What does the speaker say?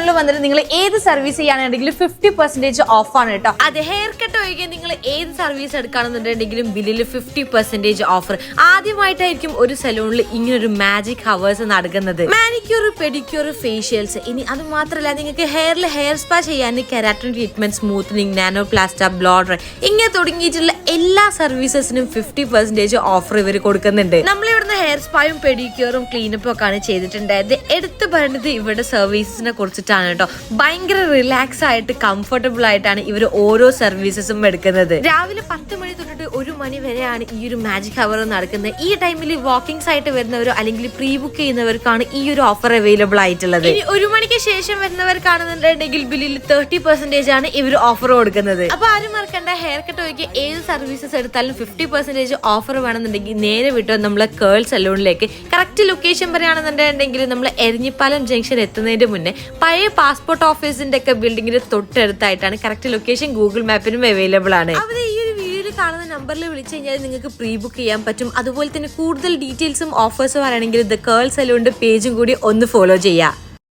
സലൂണിൽ വന്നിട്ട് നിങ്ങൾ ഏത് സർവീസ് ചെയ്യാണെന്നുണ്ടെങ്കിലും 50% ഓഫാണ് കേട്ടോ. അതെ, ഹെയർ കട്ട് ഒഴികെ നിങ്ങൾ ഏത് സർവീസ് എടുക്കുകയാണെന്നുണ്ടെങ്കിലും ബില്ലിൽ 50% ഓഫർ. ആദ്യമായിട്ടായിരിക്കും ഒരു സലൂണിൽ ഇങ്ങനൊരു മാജിക് ഹവേഴ്സ് നടക്കുന്നത്. മാനിക്യൂർ, പെഡിക്യൂർ, ഫേഷ്യൽസ്, ഇനി അത് മാത്രമല്ല നിങ്ങൾക്ക് ഹെയറിൽ ഹെയർ സ്പാ ചെയ്യാൻ keratin treatment, smoothening, nano plastia, blow dry ഇങ്ങനെ തുടങ്ങിയിട്ടുള്ള എല്ലാ സർവീസസിനും 50% ഓഫർ ഇവർ കൊടുക്കുന്നുണ്ട്. നമ്മളിവിടുന്ന് ഹെയർ സ്പായും പെഡിക്യൂറും ക്ലീനപ്പും ഒക്കെയാണ് ചെയ്തിട്ടുണ്ടായത്. എടുത്തു പറയുന്നത് ഇവരുടെ സർവീസസിനെ കുറിച്ചിട്ടാണ് കേട്ടോ. ഭയങ്കര റിലാക്സ് ആയിട്ട് കംഫർട്ടബിൾ ആയിട്ടാണ് ഇവർ ഓരോ സർവീസസും എടുക്കുന്നത്. രാവിലെ 10 മണി തൊട്ടിട്ട് 1 മണി വരെയാണ് ഈ ഒരു മാജിക് ഹവർ നടക്കുന്നത്. ഈ ടൈമിൽ വാക്കിംഗ്സ് ആയിട്ട് വരുന്നവരോ അല്ലെങ്കിൽ പ്രീ ബുക്ക് ചെയ്യുന്നവർക്കാണ് ഈ ഒരു ഓഫർ അവൈലബിൾ ആയിട്ടുള്ളത്. ഇനി 1 മണിക്ക് ശേഷം വരുന്നവർക്കാണെന്നുണ്ടെങ്കിൽ ബില്ലിൽ 30% ആണ് ഇവർ ഓഫർ കൊടുക്കുന്നത്. അപ്പൊ ആരും മറക്കണ്ട, ഹെയർ കട്ട് ഒഴികെ ഏത് സർവീസസ് എടുത്താലും 50% ഓഫർ വേണമെന്നുണ്ടെങ്കിൽ നേരെ വിട്ടോ നമ്മളെ കേൾ സലൂണിലേക്ക്. കറക്റ്റ് ലൊക്കേഷൻ പറയുകയാണെന്നുണ്ടെങ്കിൽ നമ്മൾ എരഞ്ഞിപ്പാലം ജംഗ്ഷൻ എത്തുന്നതിന്റെ മുന്നേ പഴയ പാസ്പോർട്ട് ഓഫീസിന്റെ ഒക്കെ ബിൽഡിങ്ങിന്റെ തൊട്ടടുത്തായിട്ടാണ്. കറക്റ്റ് ലൊക്കേഷൻ ഗൂഗിൾ മാപ്പിനും അവൈലബിൾ ആണ്. അവിടെ ഈ ഒരു വീഡിയോയിൽ കാണുന്ന നമ്പറിൽ വിളിച്ചു കഴിഞ്ഞാൽ നിങ്ങൾക്ക് പ്രീ ബുക്ക് ചെയ്യാൻ പറ്റും. അതുപോലെ തന്നെ കൂടുതൽ ഡീറ്റെയിൽസും ഓഫേഴ്സും പറയണമെങ്കിൽ ദ കേൾ സലൂണിന്റെ പേജും കൂടി ഒന്ന് ഫോളോ ചെയ്യാം.